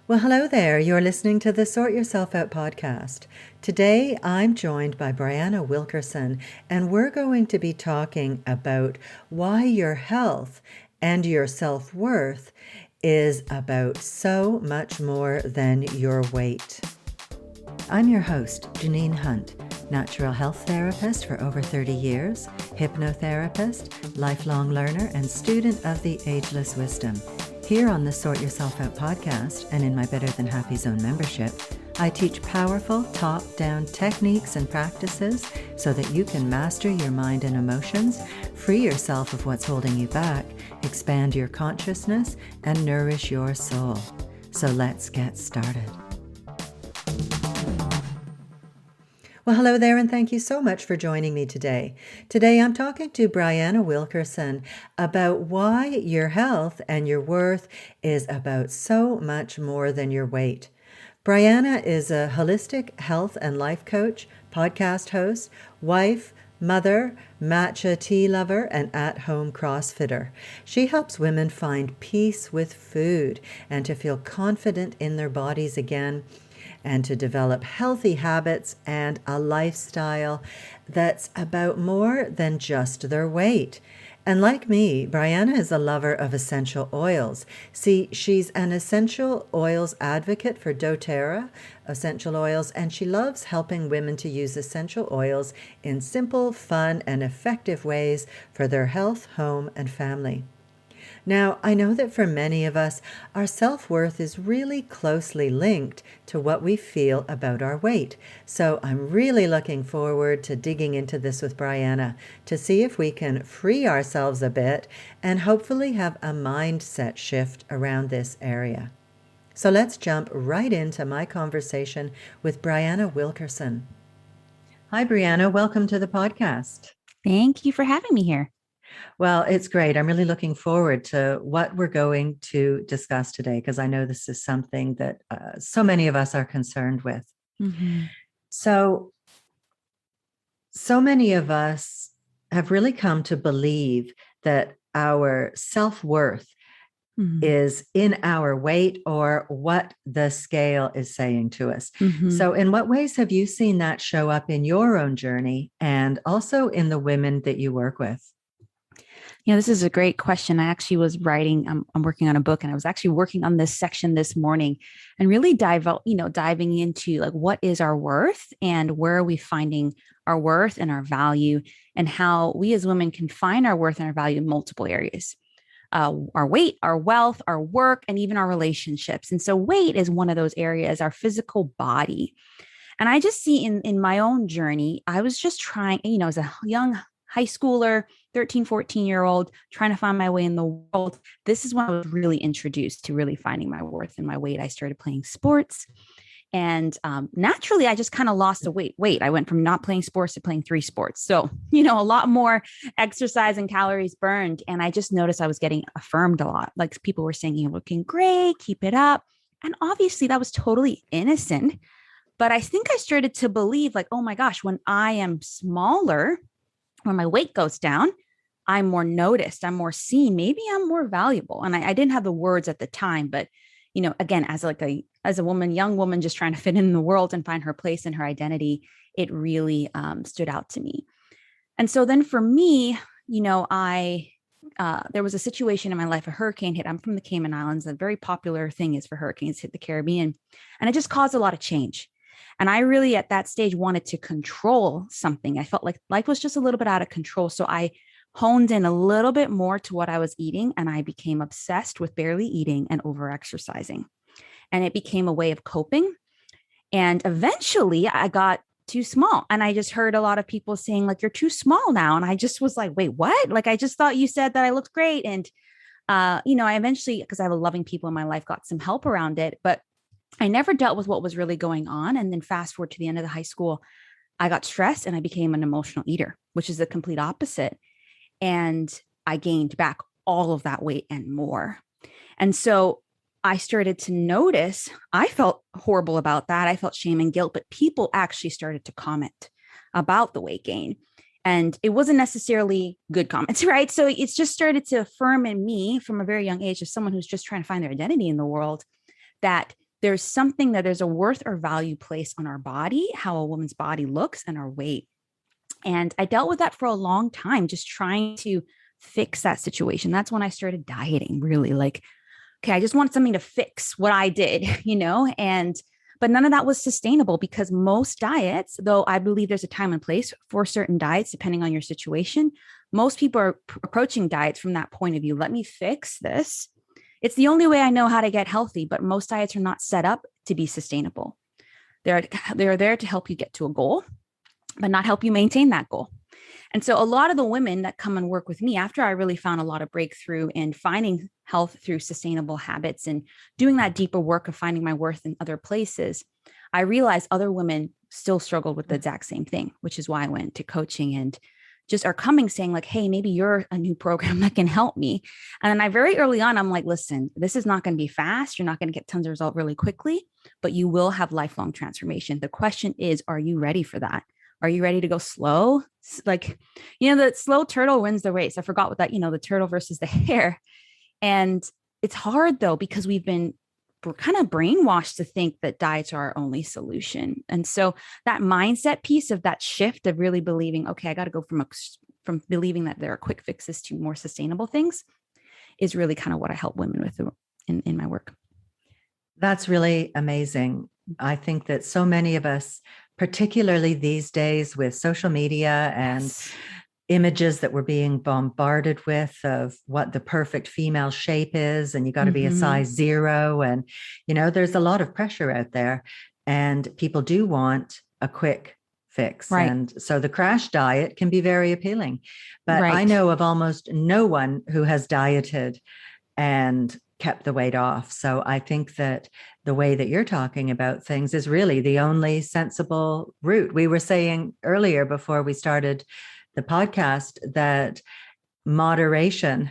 Well, hello there. You're listening to the Sort Yourself Out podcast. Today, I'm joined by Brianna Wilkerson, and we're going to be talking about why your health and your self-worth is about so much more than your weight. I'm your host, Janine Hunt, natural health therapist for over 30 years, hypnotherapist, lifelong learner, and student of the Ageless Wisdom. Here on the Sort Yourself Out podcast and in my Better Than Happy Zone membership, I teach powerful top-down techniques and practices so that you can master your mind and emotions, free yourself of what's holding you back, expand your consciousness, and nourish your soul. So let's get started. Well, hello there, and thank you so much for joining me today. Today, I'm talking to Brianna Wilkerson about why your health and your worth is about so much more than your weight. Brianna is a holistic health and life coach, podcast host, wife, mother, matcha tea lover, and at-home crossfitter. She helps women find peace with food and to feel confident in their bodies again, and to develop healthy habits and a lifestyle that's about more than just their weight. And like me, Brianna is a lover of essential oils. See, she's an essential oils advocate for doTERRA essential oils, and she loves helping women to use essential oils in simple, fun, and effective ways for their health, home, and family. Now, I know that for many of us, our self-worth is really closely linked to what we feel about our weight. So I'm really looking forward to digging into this with Brianna to see if we can free ourselves a bit and hopefully have a mindset shift around this area. So let's jump right into my conversation with Brianna Wilkerson. Hi, Brianna. Welcome to the podcast. Thank you for having me here. Well, it's great. I'm really looking forward to what we're going to discuss today, because I know this is something that so many of us are concerned with. Mm-hmm. So many of us have really come to believe that our self-worth is in our weight or what the scale is saying to us. Mm-hmm. So in what ways have you seen that show up in your own journey and also in the women that you work with? Yeah, this is a great question. I actually was writing, I'm working on a book, and I was actually working on this section this morning and really diving into like, what is our worth and where are we finding our worth and our value, and how we as women can find our worth and our value in multiple areas. Our weight, our wealth, our work, and even our relationships. And so weight is one of those areas, our physical body. And I just see in my own journey, I was just trying, as a young high schooler, 13, 14-year-old, trying to find my way in the world. This is when I was really introduced to really finding my worth and my weight. I started playing sports. And naturally, I just kind of lost the weight. I went from not playing sports to playing 3 sports. So, a lot more exercise and calories burned. And I just noticed I was getting affirmed a lot. Like people were saying, you're looking great, keep it up. And obviously that was totally innocent. But I think I started to believe like, oh my gosh, when I am smaller, when my weight goes down, I'm more noticed, I'm more seen, maybe I'm more valuable. And I didn't have the words at the time, but, again, as a woman, young woman, just trying to fit in the world and find her place and her identity, it really stood out to me. And so then for me, there was a situation in my life, a hurricane hit. I'm from the Cayman Islands. A very popular thing is for hurricanes hit the Caribbean, and it just caused a lot of change. And I really, at that stage, wanted to control something. I felt like life was just a little bit out of control. So I honed in a little bit more to what I was eating, and I became obsessed with barely eating and over-exercising. And it became a way of coping. And eventually I got too small. And I just heard a lot of people saying like, you're too small now. And I just was like, wait, what? Like, I just thought you said that I looked great. And, I eventually, because I have a loving people in my life, got some help around it. But I never dealt with what was really going on. And then fast forward to the end of the high school, I got stressed and I became an emotional eater, which is the complete opposite. And I gained back all of that weight and more. And so I started to notice, I felt horrible about that. I felt shame and guilt, but people actually started to comment about the weight gain. And it wasn't necessarily good comments, right? So it's just started to affirm in me from a very young age, as someone who's just trying to find their identity in the world, that there's something that there's a worth or value placed on our body, how a woman's body looks, and our weight. And I dealt with that for a long time, just trying to fix that situation. That's when I started dieting, really like, okay, I just want something to fix what I did, but none of that was sustainable because most diets, though I believe there's a time and place for certain diets, depending on your situation, most people are approaching diets from that point of view. Let me fix this. It's the only way I know how to get healthy, but most diets are not set up to be sustainable. They're there to help you get to a goal, but not help you maintain that goal. And so a lot of the women that come and work with me after I really found a lot of breakthrough in finding health through sustainable habits and doing that deeper work of finding my worth in other places, I realized other women still struggled with the exact same thing, which is why I went to coaching and just are coming saying like, hey, maybe you're a new program that can help me. And then I very early on, I'm like, listen, this is not going to be fast. You're not going to get tons of result really quickly, but you will have lifelong transformation. The question is, are you ready for that? Are you ready to go slow? Like, the slow turtle wins the race. I forgot what that, the turtle versus the hare. And it's hard though, because we're kind of brainwashed to think that diets are our only solution. And so that mindset piece of that shift of really believing, okay, I got to go from believing that there are quick fixes to more sustainable things is really kind of what I help women with in my work. That's really amazing. I think that so many of us, particularly these days with social media and images that we're being bombarded with of what the perfect female shape is, and you got to be a size 0. And, there's a lot of pressure out there, and people do want a quick fix. Right. And so the crash diet can be very appealing. But I know of almost no one who has dieted and kept the weight off. So I think that the way that you're talking about things is really the only sensible route. We were saying earlier before we started the podcast that moderation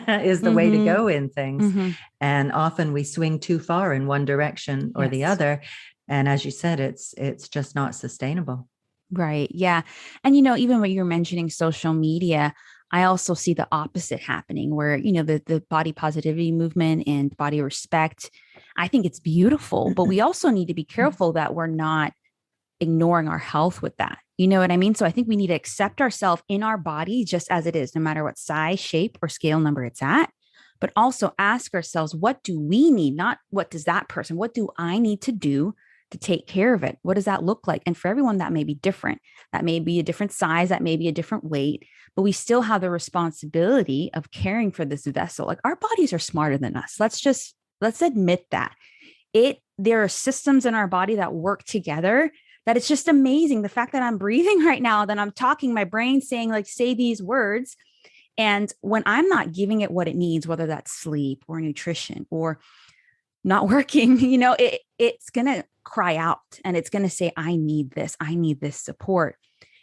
is the way to go in things. And often we swing too far in one direction or the other. And as you said, it's just not sustainable. Right. Yeah. And, even when you're mentioning social media, I also see the opposite happening where, the body positivity movement and body respect, I think it's beautiful, but we also need to be careful that we're not ignoring our health with that. You know what I mean? So I think we need to accept ourselves in our body just as it is, no matter what size, shape, or scale number it's at, but also ask ourselves, what do we need? Not what does that person, what do I need to do to take care of it? What does that look like? And for everyone, that may be different. That may be a different size, that may be a different weight, but we still have the responsibility of caring for this vessel. Like our bodies are smarter than us. Let's admit that. There are systems in our body that work together that it's just amazing. The fact that I'm breathing right now, that I'm talking, my brain saying like, say these words. And when I'm not giving it what it needs, whether that's sleep or nutrition or not working, it's going to cry out and it's going to say, I need this support.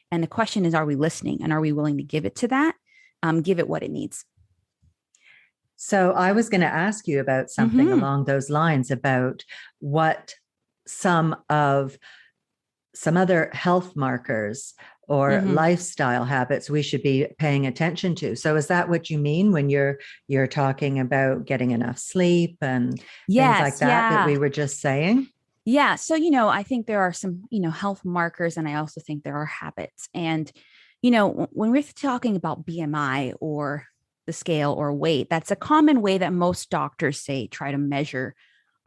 And the question is, are we listening and are we willing to give it to that? Give it what it needs. So I was going to ask you about something along those lines about what some other health markers or lifestyle habits we should be paying attention to. So is that what you mean when you're talking about getting enough sleep and things like that we were just saying? Yeah. So, I think there are some, health markers, and I also think there are habits. And, when we're talking about BMI or the scale or weight, that's a common way that most doctors say, try to measure,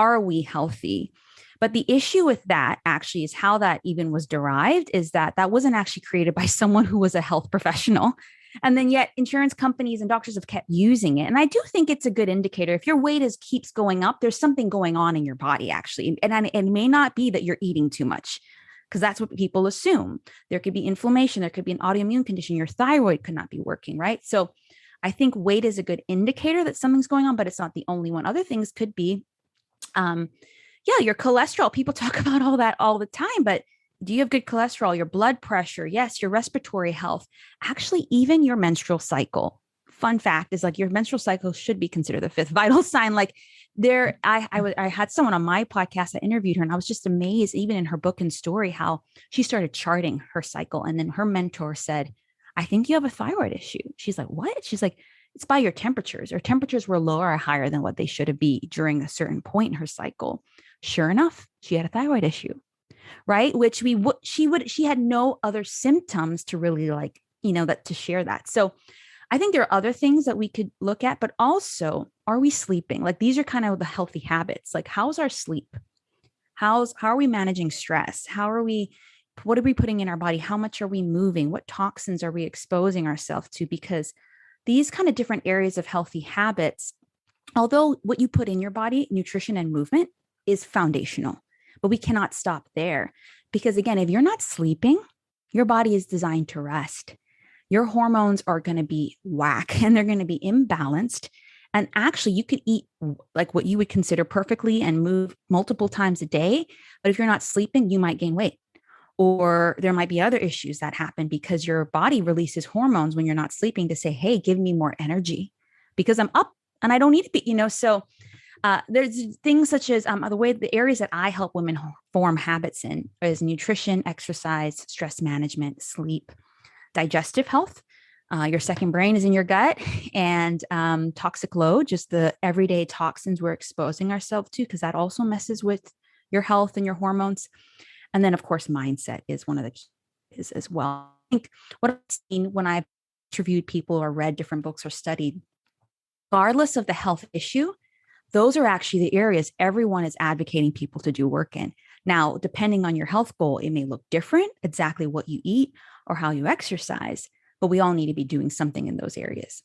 are we healthy? But the issue with that actually is how that even was derived is that wasn't actually created by someone who was a health professional. And then yet insurance companies and doctors have kept using it. And I do think it's a good indicator. If your weight keeps going up, there's something going on in your body actually. And it may not be that you're eating too much, because that's what people assume. There could be inflammation. There could be an autoimmune condition. Your thyroid could not be working, right? So I think weight is a good indicator that something's going on, but it's not the only one. Other things could be, your cholesterol. People talk about all that all the time, but do you have good cholesterol, your blood pressure? Yes, your respiratory health, actually, even your menstrual cycle. Fun fact is like your menstrual cycle should be considered the fifth vital sign. Like I had someone on my podcast, I interviewed her, and I was just amazed, even in her book and story, how she started charting her cycle. And then her mentor said, I think you have a thyroid issue. She's like, what? She's like, It's by your temperatures. Her temperatures were lower or higher than what they should be during a certain point in her cycle. Sure enough, she had a thyroid issue, right? Which she had no other symptoms to really like, that to share that. So I think there are other things that we could look at, but also, are we sleeping? Like these are kind of the healthy habits. Like how's our sleep? How are we managing stress? What are we putting in our body? How much are we moving? What toxins are we exposing ourselves to? Because these kind of different areas of healthy habits, although what you put in your body, nutrition and movement, is foundational, but we cannot stop there. Because again, if you're not sleeping, your body is designed to rest. Your hormones are going to be whack and they're going to be imbalanced. And actually, you could eat like what you would consider perfectly and move multiple times a day. But if you're not sleeping, you might gain weight. Or there might be other issues that happen because your body releases hormones when you're not sleeping to say, hey, give me more energy because I'm up and I don't need to be, So there's things such as the areas that I help women form habits in is nutrition, exercise, stress management, sleep, digestive health. Your second brain is in your gut, and toxic load, just the everyday toxins we're exposing ourselves to, because that also messes with your health and your hormones. And then, of course, mindset is one of the keys as well. I think what I've seen when I've interviewed people or read different books or studied, regardless of the health issue, those are actually the areas everyone is advocating people to do work in. Now, depending on your health goal, it may look different, exactly what you eat or how you exercise, but we all need to be doing something in those areas.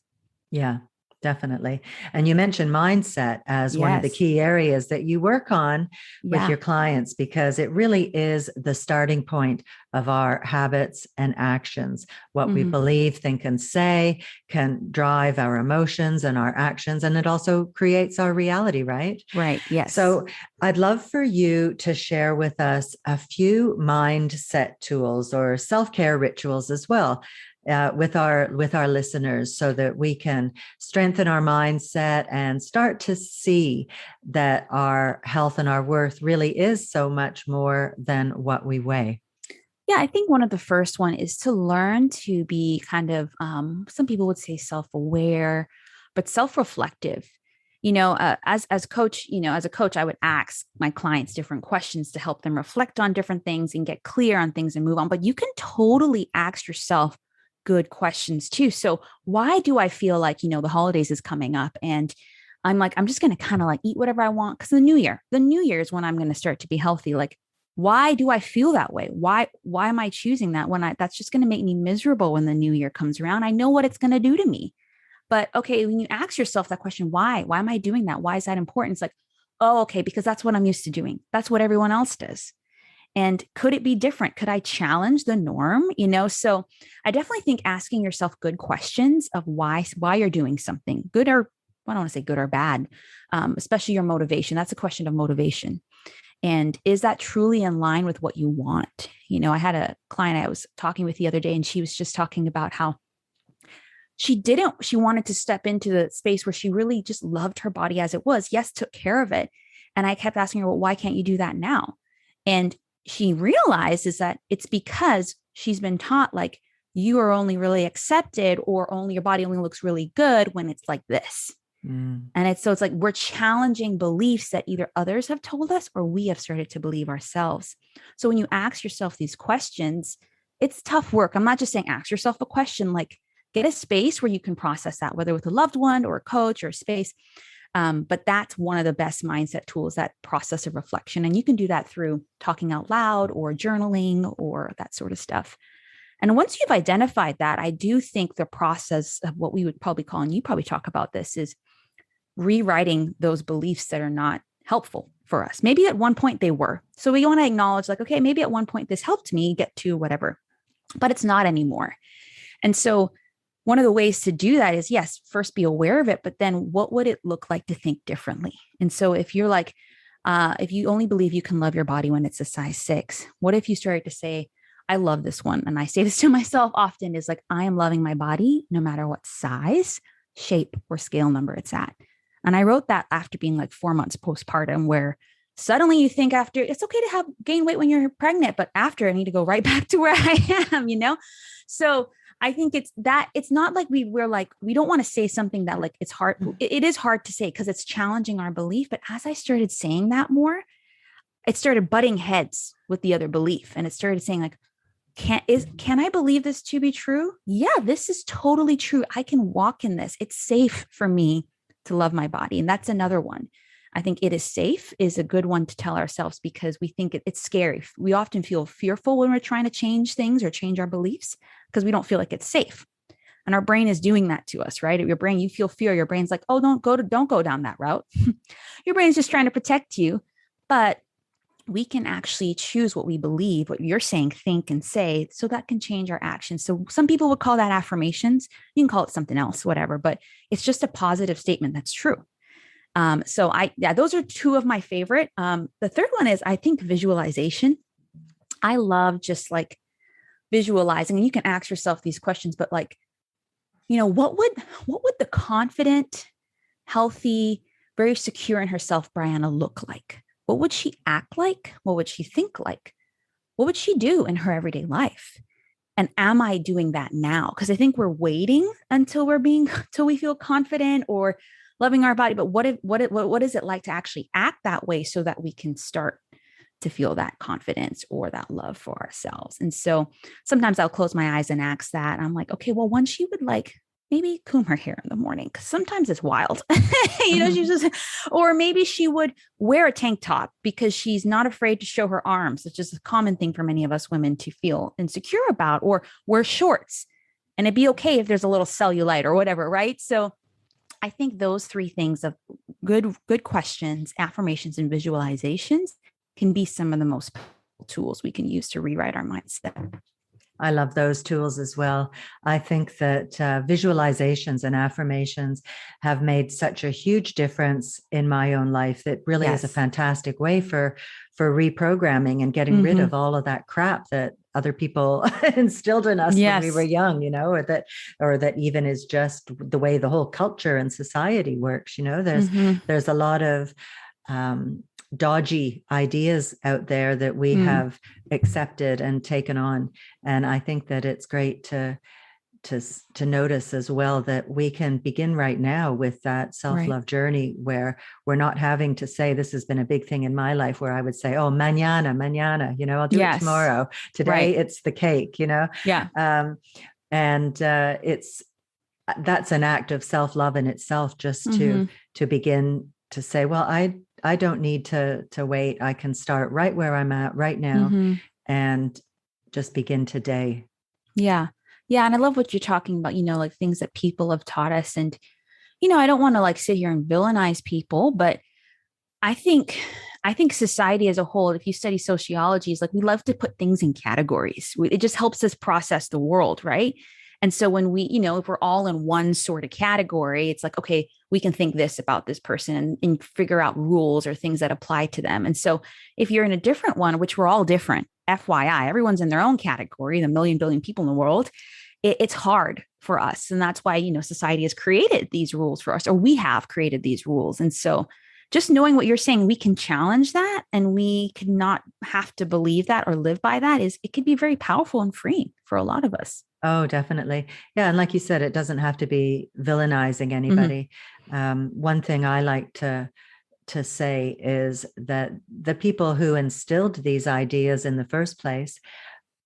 Yeah, definitely. And you mentioned mindset as one of the key areas that you work on with your clients, because it really is the starting point of our habits and actions. What we believe, think, and say can drive our emotions and our actions. And it also creates our reality, right? Right. Yes. So I'd love for you to share with us a few mindset tools or self-care rituals as well. With our listeners, so that we can strengthen our mindset and start to see that our health and our worth really is so much more than what we weigh. Yeah, I think one of the first one is to learn to be kind of, some people would say self-aware, but self-reflective. As a coach, I would ask my clients different questions to help them reflect on different things and get clear on things and move on. But you can totally ask yourself good questions too. So why do I feel like, the holidays is coming up and I'm like, I'm just going to kind of like eat whatever I want? Because the new year is when I'm going to start to be healthy. Like, why do I feel that way? Why am I choosing that that's just going to make me miserable when the new year comes around? I know what it's going to do to me. But okay, when you ask yourself that question, why am I doing that? Why is that important? It's like, oh, okay, because that's what I'm used to doing. That's what everyone else does. And could it be different? Could I challenge the norm? So I definitely think asking yourself good questions of why you're doing something, good or, I don't want to say good or bad, especially your motivation. That's a question of motivation. And is that truly in line with what you want? I had a client I was talking with the other day, and she was just talking about how she wanted to step into the space where she really just loved her body as it was. Yes, took care of it. And I kept asking her, well, why can't you do that now? And she realized is that it's because she's been taught like you are only really accepted or only your body only looks really good when it's like this. And it's like we're challenging beliefs that either others have told us or we have started to believe ourselves. So when you ask yourself these questions, it's tough work. I'm not just saying ask yourself a question, like get a space where you can process that, whether with a loved one or a coach or a space. But that's one of the best mindset tools, that process of reflection. And you can do that through talking out loud or journaling or that sort of stuff. And once you've identified that, I do think the process of what we would probably call, and you probably talk about this, is rewriting those beliefs that are not helpful for us. Maybe at one point they were. So we want to acknowledge like, okay, maybe at one point this helped me get to whatever, but it's not anymore. And so one of the ways to do that is, yes, first be aware of it, but then what would it look like to think differently? And so if you're like, if you only believe you can love your body when it's a size 6, what if you started to say, I love this one. And I say this to myself often is like, I am loving my body no matter what size, shape, or scale number it's at. And I wrote that after being like 4 months postpartum, where suddenly you think after it's okay to gain weight when you're pregnant, but after I need to go right back to where I am, So I think it's not like we're like, we don't want to say something that like it's hard. It is hard to say because it's challenging our belief. But as I started saying that more, it started butting heads with the other belief. And it started saying like, can I believe this to be true? Yeah, this is totally true. I can walk in this. It's safe for me to love my body. And that's another one. I think it is safe is a good one to tell ourselves because we think it's scary. We often feel fearful when we're trying to change things or change our beliefs because we don't feel like it's safe. And our brain is doing that to us, right? Your brain, you feel fear. Your brain's like, oh, don't go down that route. Your brain's just trying to protect you. But we can actually choose what we believe, what you're saying, think, and say, so that can change our actions. So some people would call that affirmations. You can call it something else, whatever, but it's just a positive statement that's true. Those are two of my favorite. The third one is, I think, visualization. I love just like visualizing, and you can ask yourself these questions, but like, what would the confident, healthy, very secure in herself Brianna look like? What would she act like? What would she think like? What would she do in her everyday life? And am I doing that now? Because I think we're waiting until we feel confident or loving our body. But what is it like to actually act that way so that we can start to feel that confidence or that love for ourselves? And so sometimes I'll close my eyes and ask that. And I'm like, okay, well, one, she would like maybe comb her hair in the morning because sometimes it's wild, she's just, or maybe she would wear a tank top because she's not afraid to show her arms. It's just a common thing for many of us women to feel insecure about, or wear shorts. And it'd be okay if there's a little cellulite or whatever, right? So I think those three things of good questions, affirmations, and visualizations can be some of the most powerful tools we can use to rewrite our mindset. I love those tools as well. I think that visualizations and affirmations have made such a huge difference in my own life. That really is a fantastic way for reprogramming and getting rid of all of that crap that other people instilled in us when we were young, or that even is just the way the whole culture and society works. There's a lot of dodgy ideas out there that we have accepted and taken on. And I think that it's great to notice as well that we can begin right now with that self-love journey where we're not having to say, this has been a big thing in my life where I would say, oh, mañana, I'll do it tomorrow. Today it's the cake, that's an act of self-love in itself, just to begin to say, well, I don't need to wait. I can start right where I'm at right now and just begin today. Yeah. Yeah. And I love what you're talking about, like things that people have taught us. And, I don't want to like sit here and villainize people, but I think society as a whole, if you study sociology, is like, we love to put things in categories. It just helps us process the world. Right. And so when we, if we're all in one sort of category, it's like, okay, we can think this about this person and figure out rules or things that apply to them. And so if you're in a different one, which we're all different, FYI, everyone's in their own category, the million billion people in the world, it's hard for us. And that's why, society has created these rules for us, or we have created these rules. And so just knowing what you're saying, we can challenge that and we could not have to believe that or live by that it can be very powerful and freeing for a lot of us. Oh, definitely. Yeah. And like you said, it doesn't have to be villainizing anybody. One thing I like to say is that the people who instilled these ideas in the first place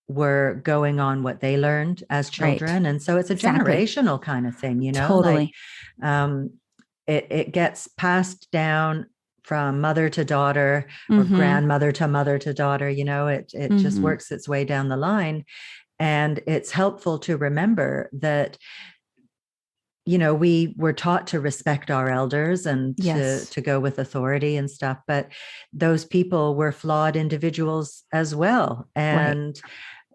were going on what they learned as children. Right. And so it's a generational kind of thing, Totally. It gets passed down from mother to daughter or grandmother to mother to daughter, it just works its way down the line. And it's helpful to remember that, we were taught to respect our elders and to go with authority and stuff, but those people were flawed individuals as well. And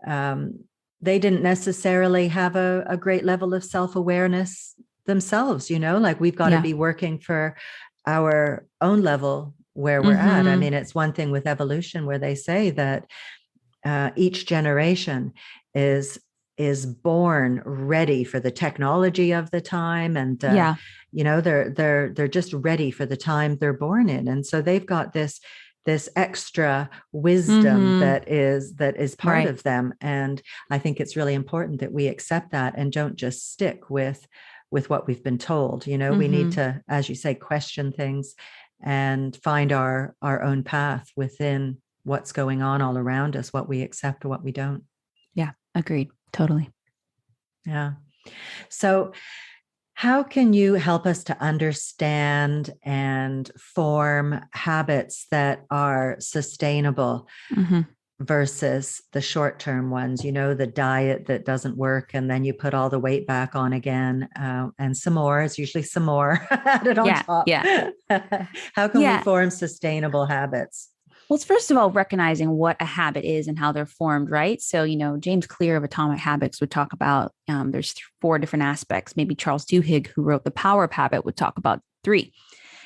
they didn't necessarily have a great level of self-awareness themselves, like we've got to be working for our own level where we're at. I mean, it's one thing with evolution where they say that each generation is born ready for the technology of the time. And, they're just ready for the time they're born in. And so they've got this this extra wisdom Mm-hmm. that is part Right. of them. And I think it's really important that we accept that and don't just stick with what we've been told. You know, we need Mm-hmm. to, as you say, question things and find our own path within what's going on all around us, what we accept or what we don't. Yeah. Agreed. Totally. Yeah. So how can you help us to understand and form habits that are sustainable Mm-hmm. versus the short term ones? You know, the diet that doesn't work and then you put all the weight back on again, and some more. It's usually some more added on Yeah. top. Yeah. How can we Yeah. form sustainable habits? Well, it's first of all recognizing what a habit is and how they're formed, right? So, James Clear of Atomic Habits would talk about there's four different aspects. Maybe Charles Duhigg, who wrote The Power of Habit, would talk about three.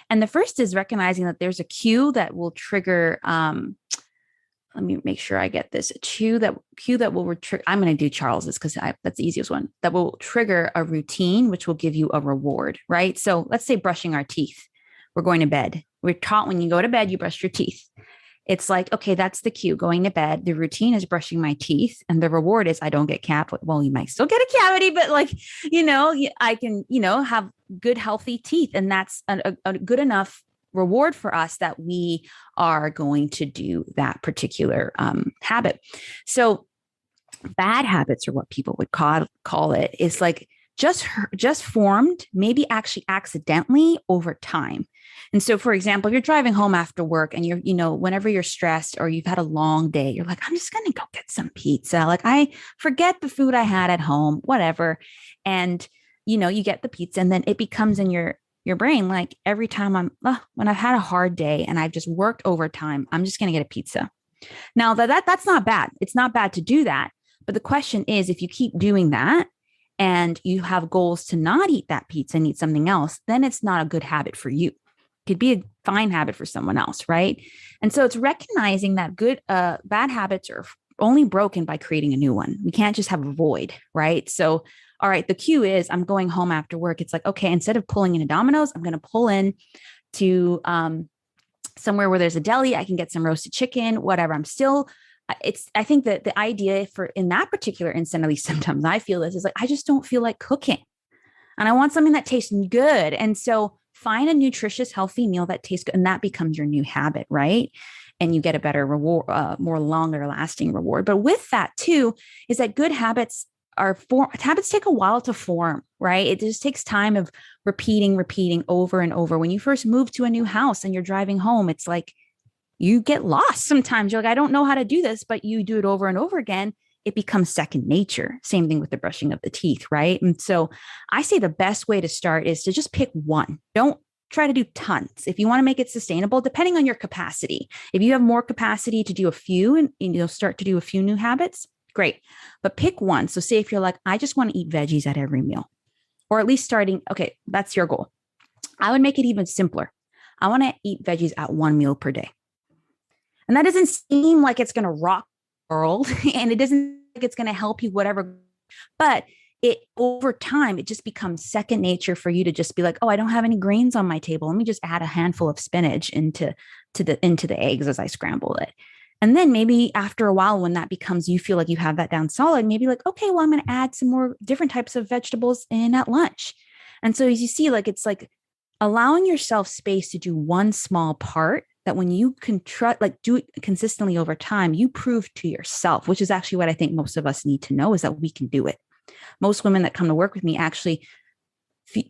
And the first is recognizing that there's a cue that will trigger. Let me make sure I get this. A cue that will trigger. I'm going to do Charles's because that's the easiest one. That will trigger a routine, which will give you a reward, right? So let's say brushing our teeth. We're going to bed. We're taught when you go to bed, you brush your teeth. It's like, okay, that's the cue, going to bed. The routine is brushing my teeth. And the reward is I don't get cavity. Well, you might still get a cavity, but I can, have good, healthy teeth. And that's a good enough reward for us that we are going to do that particular habit. So bad habits, or what people would call it, is like just formed, maybe actually accidentally over time. And so, for example, you're driving home after work and whenever you're stressed or you've had a long day, you're like, I'm just going to go get some pizza. Like, I forget the food I had at home, whatever. And, you get the pizza and then it becomes in your brain. Like every time when I've had a hard day and I've just worked overtime, I'm just going to get a pizza. Now that's not bad. It's not bad to do that. But the question is, if you keep doing that and you have goals to not eat that pizza and eat something else, then it's not a good habit for you. It could be a fine habit for someone else, right? And so it's recognizing that bad habits are only broken by creating a new one. We can't just have a void, right? So, all right, the cue is I'm going home after work. It's like, okay, instead of pulling into Domino's, I'm going to pull in to somewhere where there's a deli. I can get some roasted chicken, whatever. I think that the idea for in that particular instant, at least sometimes I feel this, is like, I just don't feel like cooking and I want something that tastes good. And so find a nutritious, healthy meal that tastes good. And that becomes your new habit, right? And you get a better reward, more longer lasting reward. But with that too, is that good habits habits take a while to form, right? It just takes time of repeating over and over. When you first move to a new house and you're driving home, it's like you get lost sometimes. You're like, I don't know how to do this, but you do it over and over again. It becomes second nature. Same thing with the brushing of the teeth, right? And so I say the best way to start is to just pick one. Don't try to do tons. If you want to make it sustainable, depending on your capacity, if you have more capacity to do a few and start to do a few new habits, great. But pick one. So say if you're like, I just want to eat veggies at every meal, or at least starting, okay, that's your goal. I would make it even simpler. I want to eat veggies at one meal per day. And that doesn't seem like it's going to rock the world, and it doesn't like it's going to help you, whatever. But over time, it just becomes second nature for you to just be like, oh, I don't have any grains on my table. Let me just add a handful of spinach into the eggs as I scramble it. And then maybe after a while, when that becomes, you feel like you have that down solid, maybe like, okay, well, I'm going to add some more different types of vegetables in at lunch. And so as you see, like, it's like allowing yourself space to do one small part that when you can do it consistently over time, you prove to yourself, which is actually what I think most of us need to know, is that we can do it. Most women that come to work with me actually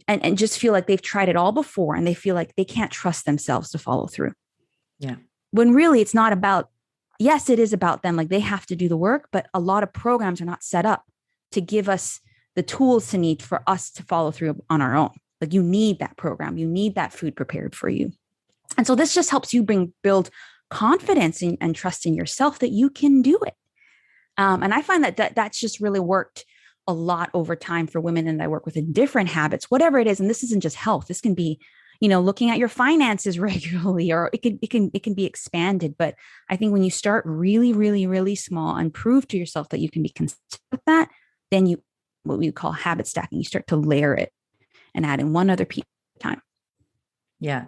and just feel like they've tried it all before and they feel like they can't trust themselves to follow through. Yeah. When really it's not about, yes, it is about them. Like they have to do the work, but a lot of programs are not set up to give us the tools to need for us to follow through on our own. Like you need that program. You need that food prepared for you. And so this just helps you build confidence and trust in yourself that you can do it. And I find that's just really worked a lot over time for women that I work with in different habits, whatever it is. And this isn't just health. This can be, looking at your finances regularly, or it can be expanded. But I think when you start really, really, really small and prove to yourself that you can be consistent with that, then what we call habit stacking, you start to layer it and add in one other piece at a time. Yeah.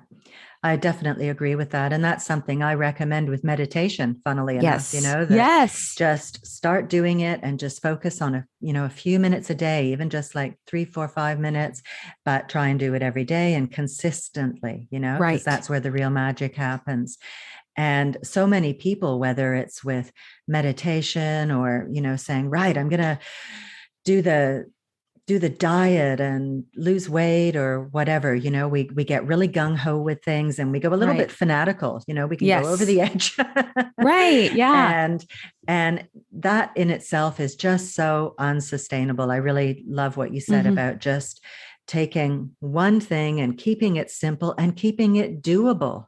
I definitely agree with that. And that's something I recommend with meditation, funnily enough, Yes. that Yes. just start doing it and just focus on a few minutes a day, even just like 3, 4, 5 minutes, but try and do it every day and consistently, because Right. that's where the real magic happens. And so many people, whether it's with meditation or, saying, right, I'm going to do the do the diet and lose weight or whatever, we get really gung ho with things and we go a little Right. bit fanatical, we can go over Yes. the edge. Right. Yeah. and and that in itself is just so unsustainable. I really love what you said Hmm. about just taking one thing and keeping it simple and keeping it doable.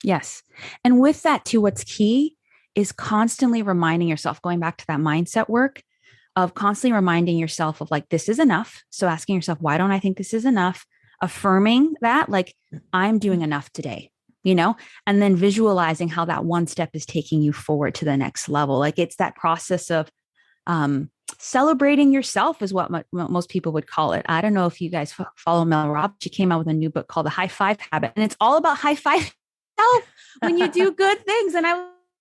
Yes. And with that too, what's key is constantly reminding yourself, going back to that mindset work of constantly reminding yourself of like, this is enough. So asking yourself, why don't I think this is enough? Affirming that, like, I'm doing enough today, and then visualizing how that one step is taking you forward to the next level. Like it's that process of celebrating yourself is what most people would call it. I don't know if you guys follow Mel Robbins. She came out with a new book called The High Five Habit, and it's all about high five yourself when you do good things. And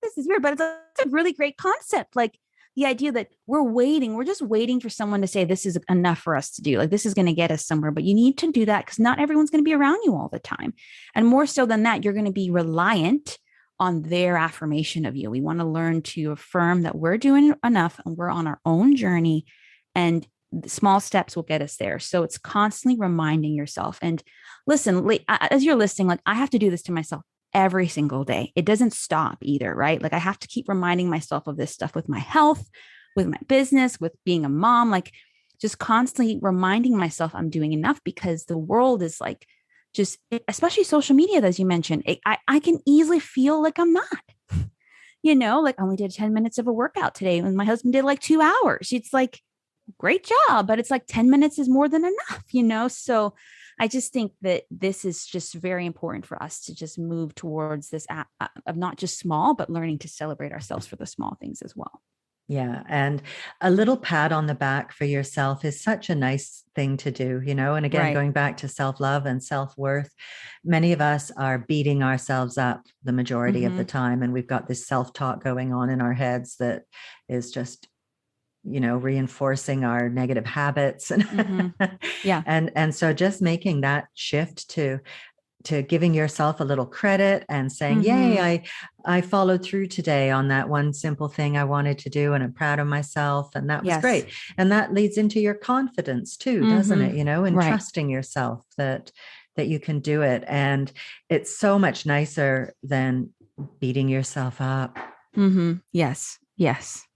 this is weird, but it's a really great concept. Like the idea that we're just waiting for someone to say this is enough for us to do. Like this is going to get us somewhere, but you need to do that because not everyone's going to be around you all the time. And more so than that, you're going to be reliant on their affirmation of you. We want to learn to affirm that we're doing enough and we're on our own journey, and small steps will get us there. So it's constantly reminding yourself. And listen, as you're listening, like I have to do this to myself every single day. It doesn't stop either, right? Like I have to keep reminding myself of this stuff with my health, with my business, with being a mom, like just constantly reminding myself I'm doing enough, because the world is like, just especially social media, as you mentioned, I can easily feel like I'm not, like I only did 10 minutes of a workout today and my husband did like 2 hours. It's like, great job, but it's like 10 minutes is more than enough. So I just think that this is just very important for us to just move towards this of not just small, but learning to celebrate ourselves for the small things as well. Yeah. And a little pat on the back for yourself is such a nice thing to do, And again, Right. going back to self-love and self-worth, many of us are beating ourselves up the majority of Mm-hmm. the time. And we've got this self-talk going on in our heads that is just reinforcing our negative habits. Mm-hmm. Yeah. And so just making that shift to giving yourself a little credit and saying, yay, Mm-hmm. I followed through today on that one simple thing I wanted to do, and I'm proud of myself. And that was Yes. great. And that leads into your confidence too, doesn't Mm-hmm. it? And Right. trusting yourself that you can do it. And it's so much nicer than beating yourself up. Mm-hmm. Yes. Yes.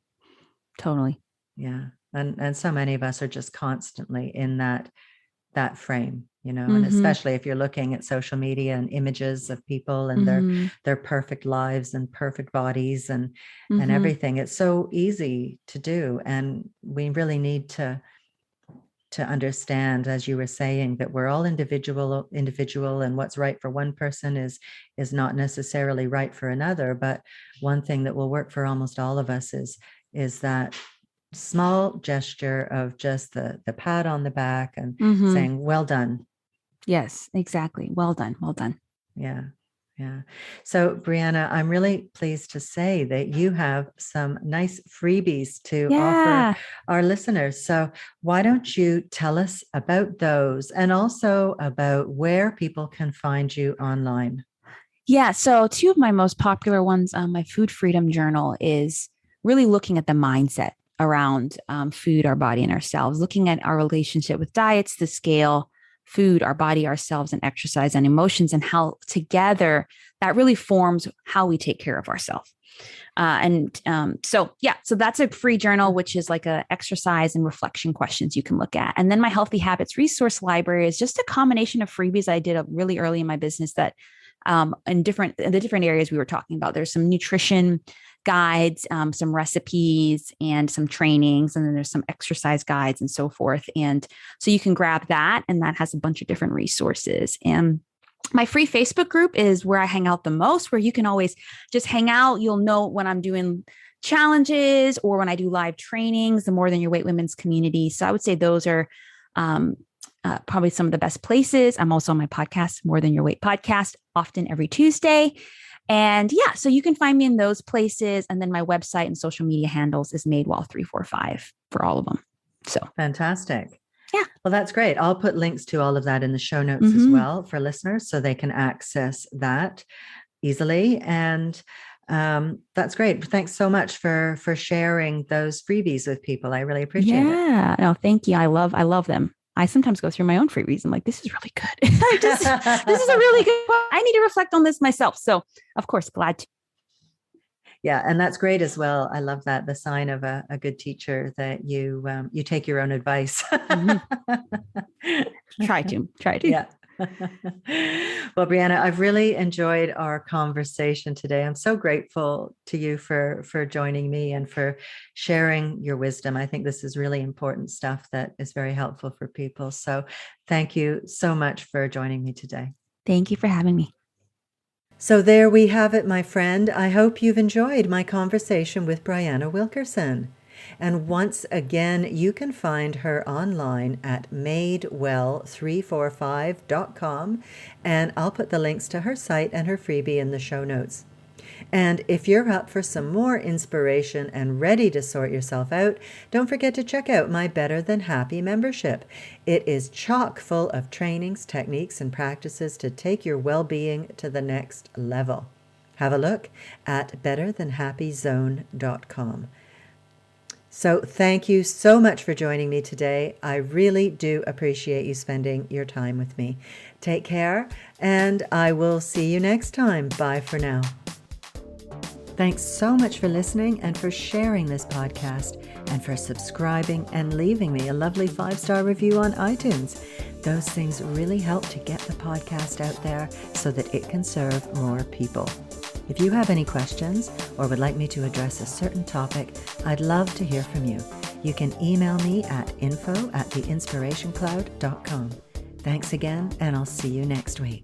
Totally. Yeah. And so many of us are just constantly in that frame, and Mm-hmm. especially if you're looking at social media and images of people and Mm-hmm. their perfect lives and perfect bodies and Mm-hmm. everything. It's so easy to do. And we really need to understand, as you were saying, that we're all individual, and what's right for one person is not necessarily right for another. But one thing that will work for almost all of us is that small gesture of just the pat on the back and Mm-hmm. saying, well done. Yes, exactly. Well done. Well done. Yeah. Yeah. So, Brianna, I'm really pleased to say that you have some nice freebies to offer Yeah. our listeners. So, why don't you tell us about those and also about where people can find you online? Yeah. So, two of my most popular ones, my food freedom journal is really looking at the mindset around food, our body, and ourselves, looking at our relationship with diets, the scale, food, our body, ourselves, and exercise and emotions, and how together that really forms how we take care of ourselves. So that's a free journal, which is like a exercise and reflection questions you can look at. And then my healthy habits resource library is just a combination of freebies I did really early in my business that in the different areas we were talking about. There's some nutrition guides, some recipes, and some trainings, and then there's some exercise guides and so forth. And so you can grab that, and that has a bunch of different resources. And my free Facebook group is where I hang out the most, where you can always just hang out. You'll know when I'm doing challenges or when I do live trainings, the More Than Your Weight Women's community. So I would say those are probably some of the best places. I'm also on my podcast, More Than Your Weight podcast, often every Tuesday. And yeah, so you can find me in those places. And then my website and social media handles is Madewell345 for all of them. So fantastic. Yeah. Well, that's great. I'll put links to all of that in the show notes as well for listeners so they can access that easily. And that's great. Thanks so much for sharing those freebies with people. I really appreciate it. Yeah. No, thank you. I love them. I sometimes go through my own freebies. I'm like, this is really good. This is a really good one. I need to reflect on this myself. So of course, glad to. Yeah. And that's great as well. I love that. The sign of a good teacher that you take your own advice. Try to. Yeah. Well, Brianna, I've really enjoyed our conversation today. I'm so grateful to you for joining me and for sharing your wisdom. I think this is really important stuff that is very helpful for people. So thank you so much for joining me today. Thank you for having me. So there we have it, my friend. I hope you've enjoyed my conversation with Brianna Wilkerson. And once again, you can find her online at madewell345.com, and I'll put the links to her site and her freebie in the show notes. And if you're up for some more inspiration and ready to sort yourself out, don't forget to check out my Better Than Happy membership. It is chock full of trainings, techniques, and practices to take your well-being to the next level. Have a look at betterthanhappyzone.com. So thank you so much for joining me today. I really do appreciate you spending your time with me. Take care, and I will see you next time. Bye for now. Thanks so much for listening and for sharing this podcast and for subscribing and leaving me a lovely 5-star review on iTunes. Those things really help to get the podcast out there so that it can serve more people. If you have any questions or would like me to address a certain topic, I'd love to hear from you. You can email me at info@theinspirationcloud.com. Thanks again, and I'll see you next week.